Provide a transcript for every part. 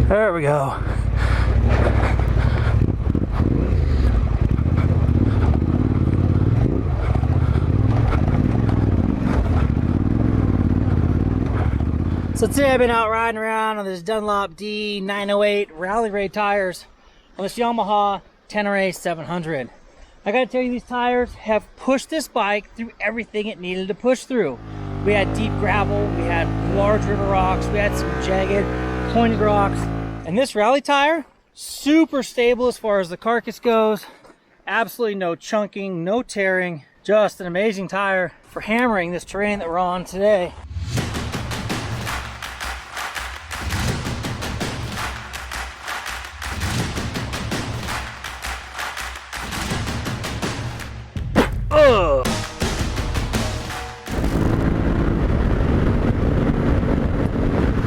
There we go. So today I've been out riding around on this Dunlop D908 Rally Raid tires on this Yamaha Tenere 700. I gotta tell you, these tires have pushed this bike through everything it needed to push through. We had deep gravel, we had large river rocks, we had some jagged, pointed rocks. And this rally tire, super stable as far as the carcass goes. Absolutely no chunking, no tearing. Just an amazing tire for hammering this terrain that we're on today.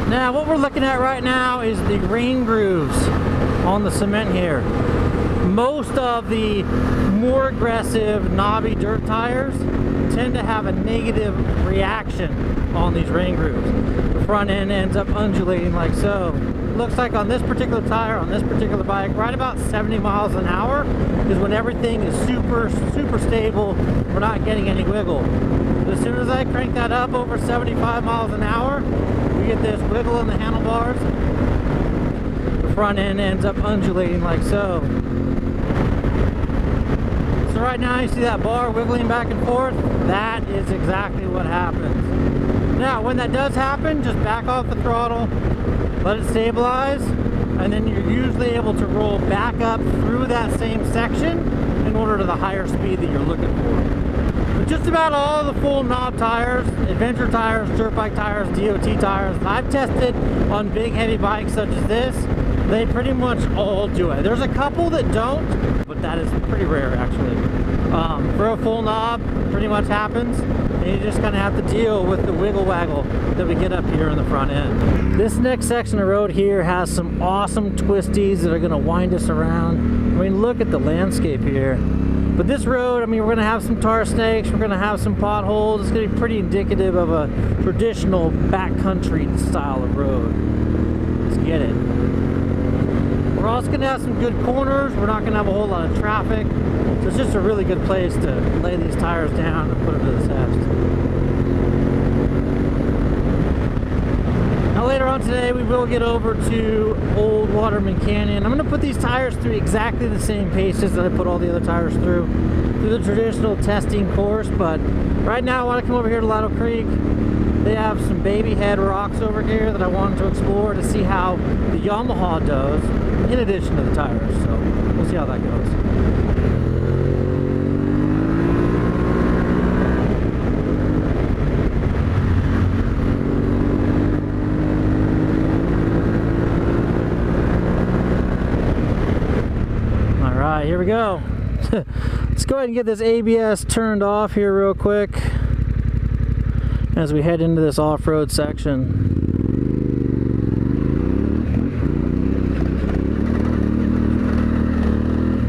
Now what we're looking at right now is the rain grooves on the cement here. Most of the more aggressive knobby dirt tires tend to have a negative reaction on these rain grooves. The front end ends up undulating like so. It looks like on this particular tire, on this particular bike, right about 70 miles an hour is when everything is super stable. We're not getting any wiggle. But as soon as I crank that up over 75 miles an hour, we get this wiggle in the handlebars. The front end ends up undulating like so. So right now you see that bar wiggling back and forth. That is exactly what happens. Now when that does happen, just back off the throttle, let it stabilize, and then you're usually able to roll back up through that same section in order to the higher speed that you're looking for. But just about all the full knob tires, adventure tires, dirt bike tires, DOT tires that I've tested on big heavy bikes such as this, they pretty much all do it. There's a couple that don't, but that is pretty rare actually. For a full knob, pretty much happens, and you just kind of have to deal with the wiggle waggle that we get up here in the front end. This next section of road here has some awesome twisties that are going to wind us around. I mean, look at the landscape here. But this road, I mean, we're going to have some tar snakes, we're going to have some potholes. It's going to be pretty indicative of a traditional backcountry style of road. Let's get it. We're also going to have some good corners. We're not going to have a whole lot of traffic. So it's just a really good place to lay these tires down and put them to the test. Now later on today we will get over to Old Waterman Canyon. I'm going to put these tires through exactly the same paces that I put all the other tires through the traditional testing course, but right now I want to come over here to Lato Creek. They have some baby head rocks over here that I wanted to explore to see how the Yamaha does in addition to the tires, so we'll see how that goes. Here we go. Let's go ahead and get this ABS turned off here real quick as we head into this off-road section.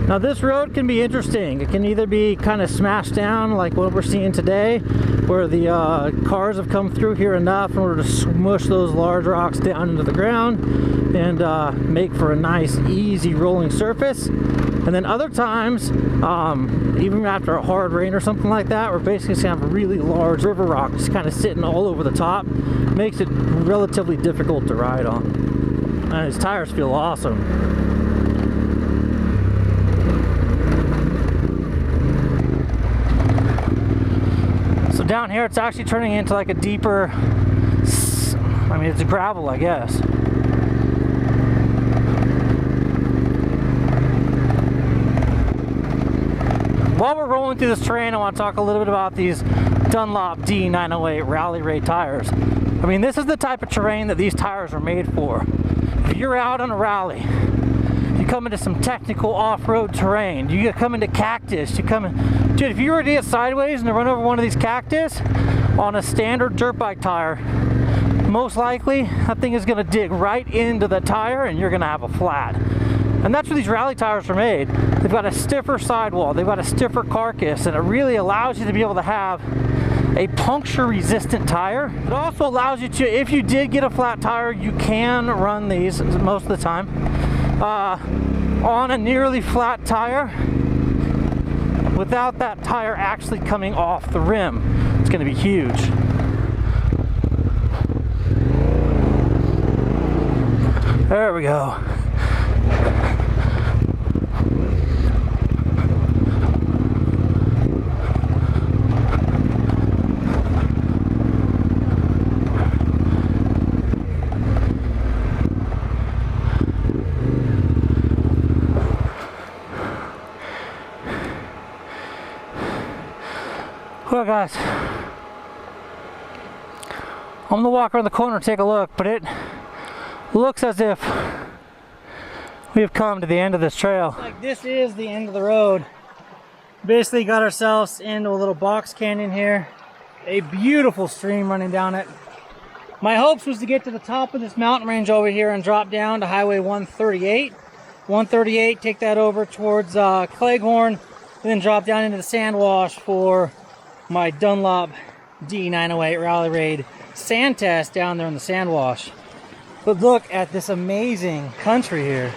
Now this road can be interesting. It can either be kind of smashed down like what we're seeing today, where the cars have come through here enough in order to smush those large rocks down into the ground and make for a nice easy rolling surface. And then other times, even after a hard rain or something like that, we're basically going to have a really large river rock just kind of sitting all over the top. Makes it relatively difficult to ride on. And his tires feel awesome. So down here it's actually turning into like a deeper, I mean it's gravel I guess. While we're rolling through this terrain, I want to talk a little bit about these Dunlop D908 Rally Raid tires. I mean, this is the type of terrain that these tires are made for. If you're out on a rally, you come into some technical off-road terrain, you come into cactus, you come in... Dude, if you were to get sideways and to run over one of these cactus on a standard dirt bike tire, most likely that thing is going to dig right into the tire and you're going to have a flat. And that's where these rally tires are made. They've got a stiffer sidewall, they've got a stiffer carcass, and it really allows you to be able to have a puncture resistant tire. It also allows you to, if you did get a flat tire, you can run these most of the time on a nearly flat tire without that tire actually coming off the rim. It's going to be huge. There we go. Well guys, I'm gonna walk around the corner and take a look, but it looks as if we have come to the end of this trail. Like this is the end of the road. Basically got ourselves into a little box canyon here. A beautiful stream running down it. My hopes was to get to the top of this mountain range over here and drop down to Highway 138. 138, take that over towards Cleghorn, and then drop down into the sand wash for my Dunlop D908 Rally Raid sand test down there in the sand wash. But look at this amazing country here.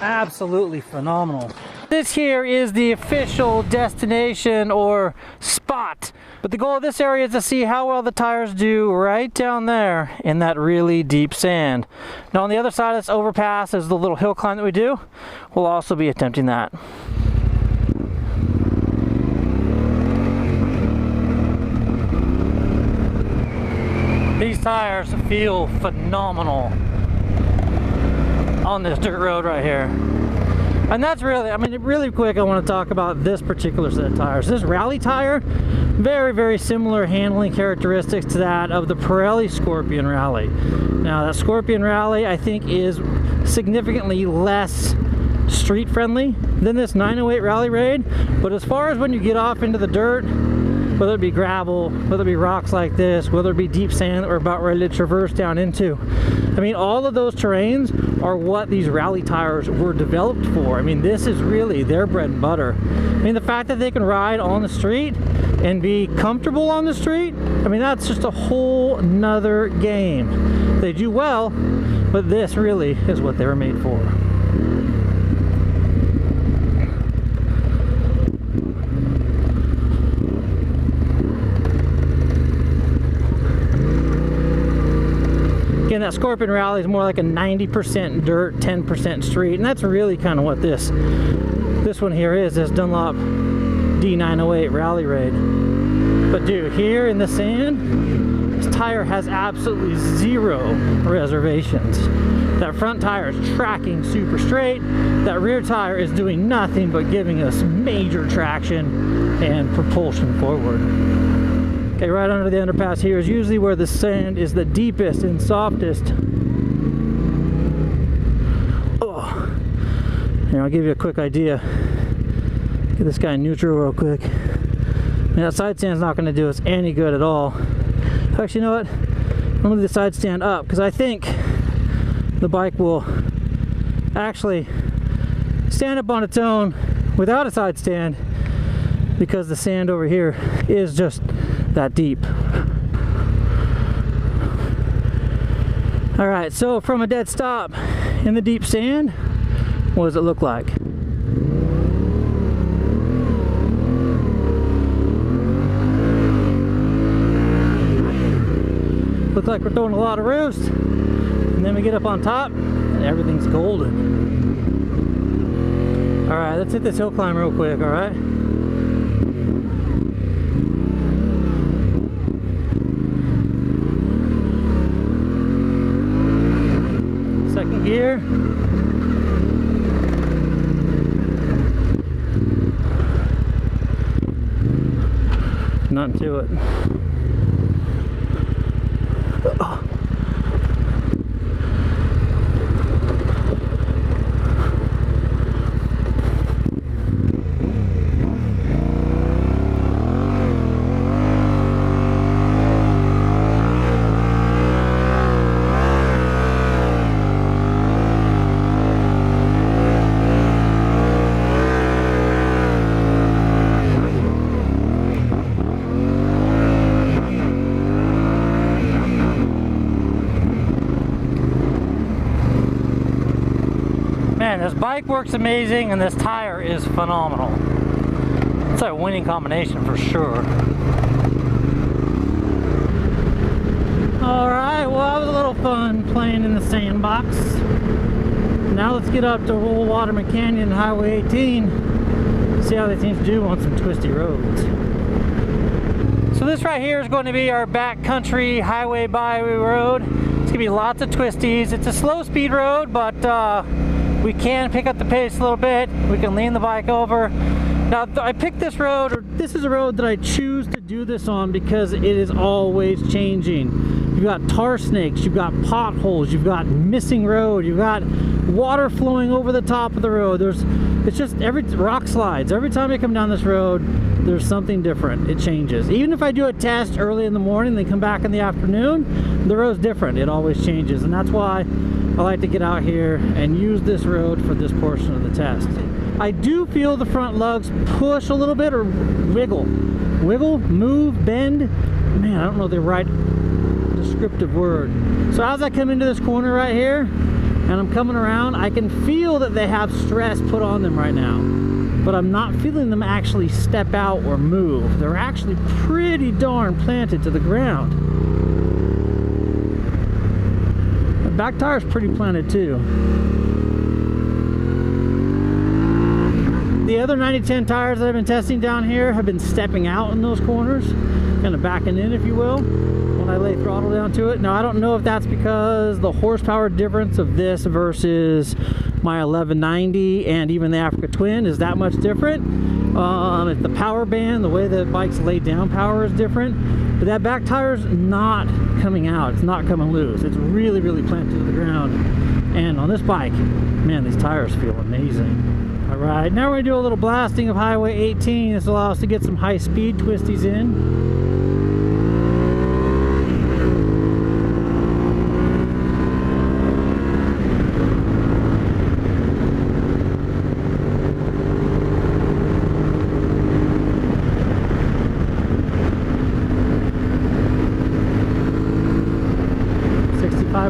Absolutely phenomenal. This here is the official destination or spot. But the goal of this area is to see how well the tires do right down there in that really deep sand. Now on the other side of this overpass is the little hill climb that we do. We'll also be attempting that. These tires feel phenomenal on this dirt road right here. And that's really, I mean, really quick, I want to talk about this particular set of tires. This rally tire, very, very similar handling characteristics to that of the Pirelli Scorpion Rally. Now, that Scorpion Rally, I think, is significantly less street friendly than this 908 Rally Raid. But as far as when you get off into the dirt, whether it be gravel, whether it be rocks like this, whether it be deep sand that we're about ready to traverse down into, I mean, all of those terrains are what these rally tires were developed for. I mean, this is really their bread and butter. I mean, the fact that they can ride on the street and be comfortable on the street, I mean, that's just a whole nother game. They do well, but this really is what they were made for. Again, that Scorpion Rally is more like a 90% dirt, 10% street, and that's really kind of what this one here is, this Dunlop D908 Rally Raid. But dude, here in the sand, this tire has absolutely zero reservations. That front tire is tracking super straight. That rear tire is doing nothing but giving us major traction and propulsion forward. Okay, right under the underpass here is usually where the sand is the deepest and softest. Oh. Here, I'll give you a quick idea. Get this guy in neutral real quick. And that side stand's not going to do us any good at all. Actually, you know what? I'm going to leave the side stand up because I think the bike will actually stand up on its own without a side stand because the sand over here is just that deep. All right, so from a dead stop in the deep sand, what does it look like? Looks like we're throwing a lot of roost, and then we get up on top and everything's golden. All right, let's hit this hill climb real quick, all right? Second gear. Nothing to it. Man, this bike works amazing and this tire is phenomenal. It's a winning combination for sure. Alright, well that was a little fun playing in the sandbox. Now let's get up to Old Waterman Canyon Highway 18. See how they things do on some twisty roads. So this right here is going to be our backcountry highway byway road. It's going to be lots of twisties. It's a slow speed road, but we can pick up the pace a little bit. We can lean the bike over. Now I picked this road, or this is a road that I choose to do this on because it is always changing. You've got tar snakes, you've got potholes, you've got missing road, you've got water flowing over the top of the road. It's just rock slides. Every time I come down this road, there's something different. It changes. Even if I do a test early in the morning, then come back in the afternoon, the road's different. It always changes, and that's why I like to get out here and use this road for this portion of the test. I do feel the front lugs push a little bit, or wiggle, move, bend. Man, I don't know the right descriptive word. So as I come into this corner right here and I'm coming around, I can feel that they have stress put on them right now, but I'm not feeling them actually step out or move. They're actually pretty darn planted to the ground. The back tire's pretty planted too. The other 90-10 tires that I've been testing down here have been stepping out in those corners, kind of backing in, if you will, when I lay throttle down to it. Now I don't know if that's because the horsepower difference of this versus my 1190 and even the Africa Twin is that much different. If the power band, the way the bike's laid down power is different, but that back tire's not coming out. It's not coming loose. It's really, really planted to the ground. And on this bike, man, these tires feel amazing. Alright, now we're going to do a little blasting of Highway 18. This will allow us to get some high-speed twisties in.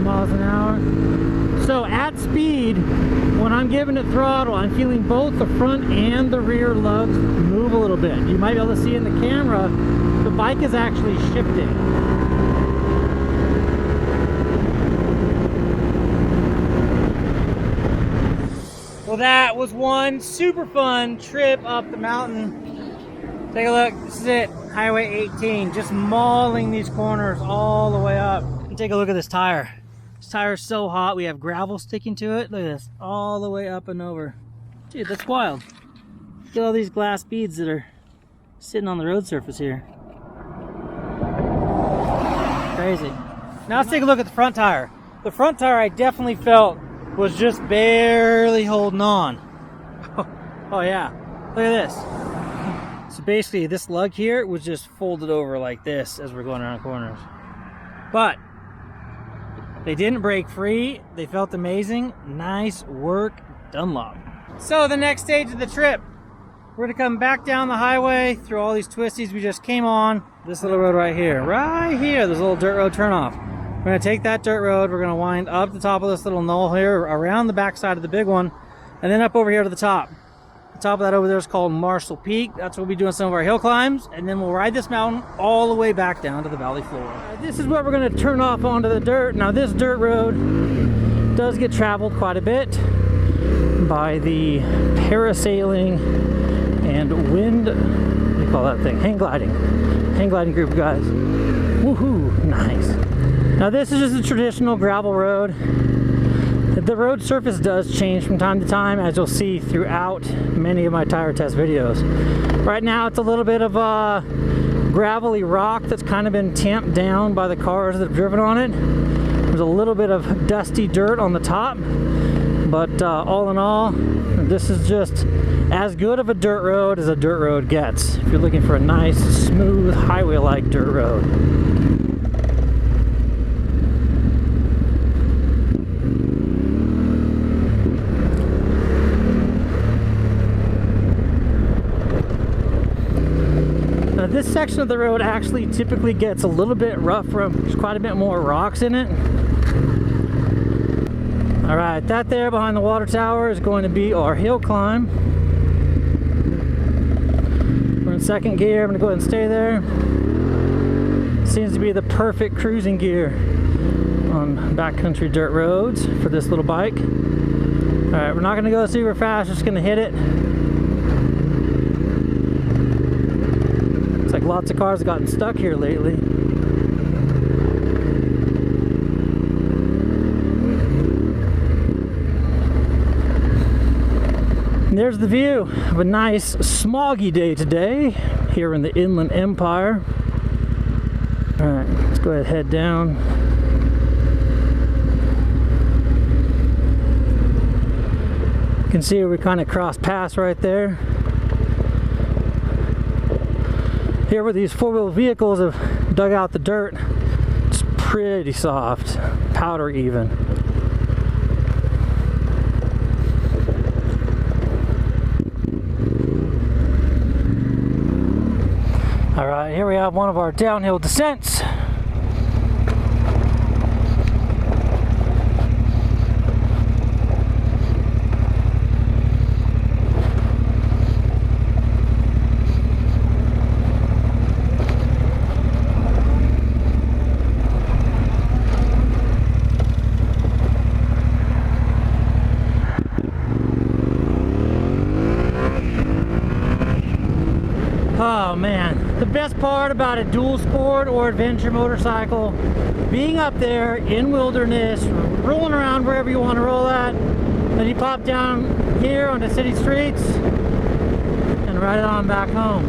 Miles an hour. So at speed, when I'm giving it throttle, I'm feeling both the front and the rear lugs move a little bit. You might be able to see in the camera, the bike is actually shifting. Well, that was one super fun trip up the mountain. Take a look, this is it, Highway 18, just mauling these corners all the way up. And take a look at this tire. This tire is so hot, we have gravel sticking to it. Look at this, all the way up and over. Dude, that's wild. Look at all these glass beads that are sitting on the road surface here. Crazy. Now let's take a look at the front tire. The front tire I definitely felt was just barely holding on. Oh yeah, look at this. So basically this lug here was just folded over like this as we're going around corners. But they didn't break free. They felt amazing. Nice work, Dunlop. So the next stage of the trip, we're gonna come back down the highway through all these twisties we just came on. This little road right here, this little dirt road turnoff. We're gonna take that dirt road, we're gonna wind up the top of this little knoll here, around the back side of the big one, and then up over here to the top. The top of that over there is called Marshall Peak. That's where we'll be doing some of our hill climbs, and then we'll ride this mountain all the way back down to the valley floor. This is where we're going to turn off onto the dirt. Now this dirt road does get traveled quite a bit by the parasailing and wind, what do you call that thing? Hang gliding group of guys. Woohoo, nice. Now this is just a traditional gravel road. The road surface does change from time to time, as you'll see throughout many of my tire test videos. Right now it's a little bit of a gravelly rock that's kind of been tamped down by the cars that have driven on it. There's a little bit of dusty dirt on the top, but all in all, this is just as good of a dirt road as a dirt road gets if you're looking for a nice, smooth, highway-like dirt road. This section of the road actually typically gets a little bit rougher. There's quite a bit more rocks in it. All right, that there behind the water tower is going to be our hill climb. We're in second gear. I'm gonna go ahead and stay there. Seems to be the perfect cruising gear on backcountry dirt roads for this little bike. All right, we're not gonna go super fast, just gonna hit it. Looks like lots of cars have gotten stuck here lately. And there's the view of a nice smoggy day today here in the Inland Empire. All right, let's go ahead and head down. You can see we kind of cross paths right there. Here where these four-wheel vehicles have dug out the dirt, it's pretty soft, powder even. All right, here we have one of our downhill descents. Oh man, the best part about a dual sport or adventure motorcycle, being up there in wilderness, rolling around wherever you want to roll at, then you pop down here on the city streets and ride it on back home.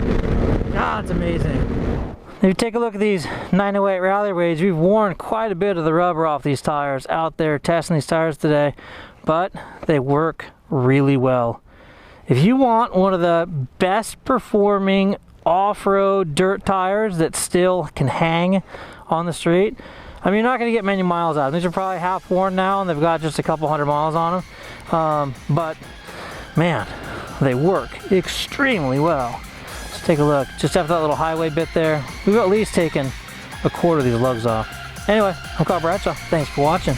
God, it's amazing. If you take a look at these 908 Rally Raids, we've worn quite a bit of the rubber off these tires out there testing these tires today, but they work really well. If you want one of the best performing off-road dirt tires that still can hang on the street, I mean, you're not going to get many miles out of them. These are probably half worn now and they've got just a couple hundred miles on them. But man, they work extremely well. Let's take a look. Just after that little highway bit there, we've at least taken a quarter of these lugs off. Anyway, I'm Bradshaw. Thanks for watching.